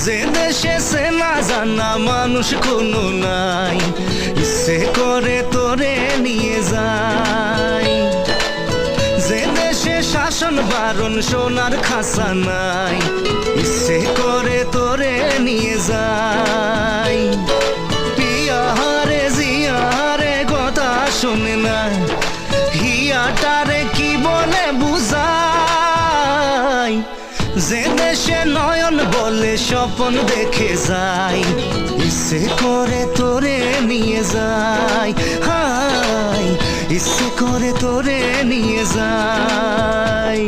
যে দেশে সে না জানা মানুষ কোনো নাই, ইচ্ছে করে তোরে নিয়ে যাই। যে দেশে শাসন বারণ সোনার খাসা নাই, ইচ্ছে করে তোরে নিয়ে যাই। পিয়ারে জিয়ারে কথা শোনে না, হিয়াটারে কি বলে বুঝাই। যে দেশে নয়ন বলে স্বপন দেখে যাই, ইচ্ছে করে তোরে নিয়ে যাই। হাই ইচ্ছে করে তোরে নিয়ে যাই।